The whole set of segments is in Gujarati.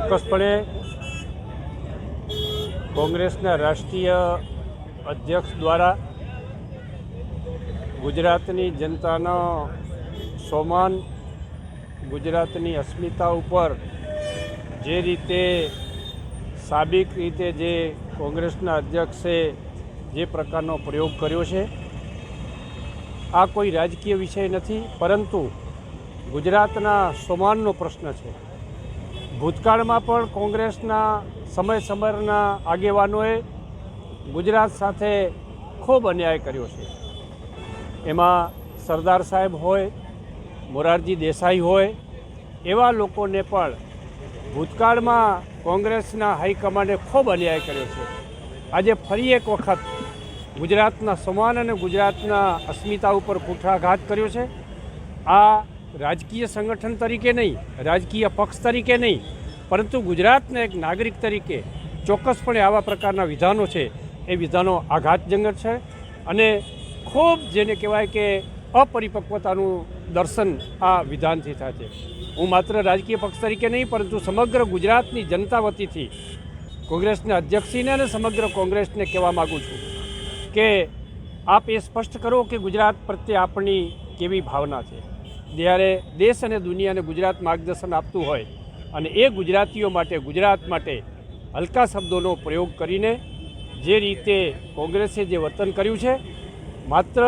ચોક્કસપણે કોંગ્રેસના રાષ્ટ્રીય અધ્યક્ષ દ્વારા ગુજરાતની જનતાનો સોમાન, ગુજરાતની અસ્મિતા ઉપર જે રીતે સાબિક રીતે જે કોંગ્રેસના અધ્યક્ષે જે પ્રકારનો પ્રયોગ કર્યો છે, આ કોઈ રાજકીય વિષય નથી, પરંતુ ગુજરાતના સોમાનનો પ્રશ્ન છે. ભૂતકાળમાં પણ કોંગ્રેસના સમયના આગેવાનોએ ગુજરાત સાથે ખૂબ અન્યાય કર્યો છે. એમાં સરદાર સાહેબ હોય, મોરારજી દેસાઈ હોય, એવા લોકોને પણ ભૂતકાળમાં કોંગ્રેસના હાઈકમાન્ડે ખૂબ અન્યાય કર્યો છે. આજે ફરી એક વખત ગુજરાતના સમાન અને ગુજરાતના અસ્મિતા ઉપર કુઠાઘાત કર્યો છે. આ રાજકીય સંગઠન તરીકે નહીં, રાજકીય પક્ષ તરીકે નહીં, પરંતુ ગુજરાતના એક નાગરિક તરીકે ચોક્કસપણે આવા પ્રકારના વિધાનો છે એ વિધાનો આઘાતજનક છે અને ખૂબ જેને કહેવાય કે અપરિપક્વતાનું દર્શન આ વિધાનથી થાય છે. હું માત્ર રાજકીય પક્ષ તરીકે નહીં, પરંતુ સમગ્ર ગુજરાતની જનતા વતીથી કોંગ્રેસના અધ્યક્ષીને અને સમગ્ર કોંગ્રેસને કહેવા માગું છું કે આપ એ સ્પષ્ટ કરો કે ગુજરાત પ્રત્યે આપણી કેવી ભાવના છે. જ્યારે દેશ અને દુનિયાને ગુજરાત માર્ગદર્શન આપતું હોય અને એ ગુજરાતીઓ માટે, ગુજરાત માટે હલકા શબ્દોનો પ્રયોગ કરીને જે રીતે કોંગ્રેસે જે વર્તન કર્યું છે, માત્ર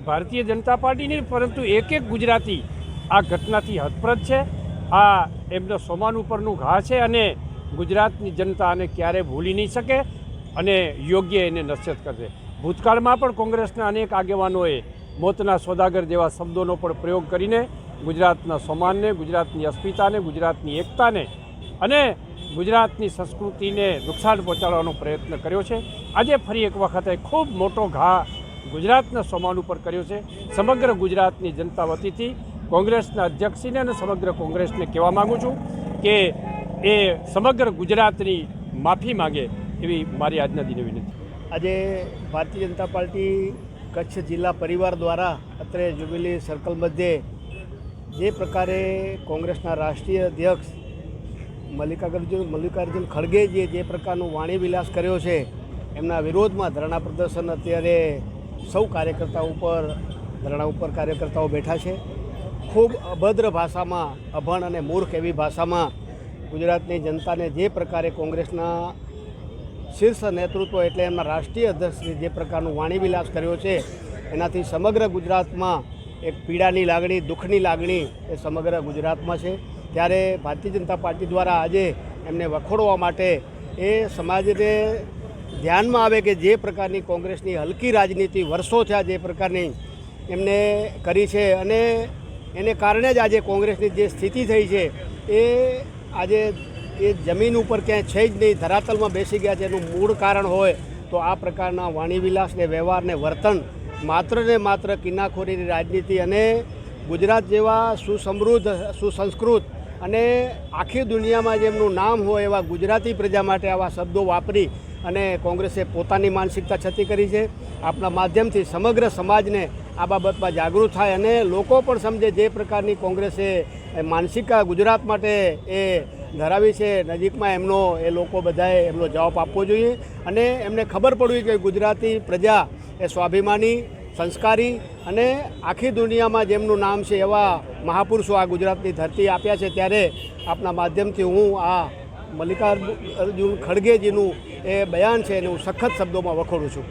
ભારતીય જનતા પાર્ટી નહીં, પરંતુ એક ગુજરાતી આ ઘટનાથી હતપ્રત છે. આ એમના સોમાન ઉપરનું ઘા છે અને ગુજરાતની જનતા આને ક્યારે ભૂલી નહીં શકે અને યોગ્ય એને નશ્યત કરશે. ભૂતકાળમાં પણ કોંગ્રેસના અનેક આગેવાનોએ મોતના સોદાગર જેવા શબ્દોનો પણ પ્રયોગ કરીને ગુજરાતના સોમાનને, ગુજરાતની અસ્મિતાને, ગુજરાતની એકતાને અને ગુજરાતની સંસ્કૃતિને નુકસાન પહોંચાડવાનો પ્રયત્ન કર્યો છે. આજે ફરી એક વખતે ખૂબ મોટો ઘા ગુજરાતના સોમાન ઉપર કર્યો છે. સમગ્ર ગુજરાતની જનતા વતીથી કોંગ્રેસના અધ્યક્ષીને અને સમગ્ર કોંગ્રેસને કહેવા માગું છું કે એ સમગ્ર ગુજરાતની માફી માગે એવી મારી આજના દિને વિનંતી. આજે ભારતીય જનતા પાર્ટી કચ્છ જિલ્લા પરિવાર દ્વારા અત્રે જ્યુબિલી સર્કલ મધ્યે જે પ્રકારે કોંગ્રેસના રાષ્ટ્રીય અધ્યક્ષ મલ્લિકાર્જુન ખડગેજીએ જે પ્રકારનું વાણી વિલાસ કર્યો છે, એમના વિરોધમાં ધરણા પ્રદર્શન અત્યારે સૌ કાર્યકર્તાઓ ઉપર ધરણા ઉપર કાર્યકર્તાઓ બેઠા છે. ખૂબ અભદ્ર ભાષામાં, અભણ અને મૂર્ખ એવી ભાષામાં ગુજરાતની જનતાને જે પ્રકારે કોંગ્રેસના શીર્ષ નેતૃત્વ એટલે એમના રાષ્ટ્રીય અધ્યક્ષે જે પ્રકારનું વાણી વિલાસ કર્યો છે, એનાથી સમગ્ર ગુજરાતમાં એક પીડાની લાગણી, દુઃખની લાગણી એ સમગ્ર ગુજરાતમાં છે. ત્યારે ભારતીય જનતા પાર્ટી દ્વારા આજે એમને વખોડવા માટે એ સમાજને ધ્યાનમાં આવે કે જે પ્રકારની કોંગ્રેસની હલકી રાજનીતિ વર્ષો થયા જે પ્રકારની એમને કરી છે અને એને કારણે જ આજે કોંગ્રેસની જે સ્થિતિ થઈ છે એ આજે એ જમીન ઉપર ક્યાંય છે જ નહીં, ધરાતલમાં બેસી ગયા છે. એનું મૂળ કારણ હોય તો આ પ્રકારના વાણીવિલાસને, વ્યવહારને, વર્તન, માત્ર ને માત્ર કિન્નાખોરીની રાજનીતિ અને ગુજરાત જેવા સુસમૃદ્ધ, સુસંસ્કૃત અને આખી દુનિયામાં જેમનું નામ હોય એવા ગુજરાતી પ્રજા માટે આવા શબ્દો વાપરી અને કોંગ્રેસે પોતાની માનસિકતા છતી કરી છે. આપણા માધ્યમથી સમગ્ર સમાજને આ બાબતમાં જાગૃત થાય અને લોકો પણ સમજે જે પ્રકારની કોંગ્રેસે માનસિકતા ગુજરાત માટે એ ધરાવી છે. નજીકમાં એમનો એ લોકો બધાએ એમનો જવાબ આપવો જોઈએ અને એમને ખબર પડવી કે ગુજરાતી પ્રજા એ સ્વાભિમાની, સંસ્કારી અને આખી દુનિયામાં જેમનું નામ છે એવા મહાપુરુષો આ ગુજરાતની ધરતી આપ્યા છે. ત્યારે આપના માધ્યમથી હું આ મલ્લિકાર્જુન ખડગેજીનું એ બયાન છે એને હું સખત શબ્દોમાં વખોડું છું.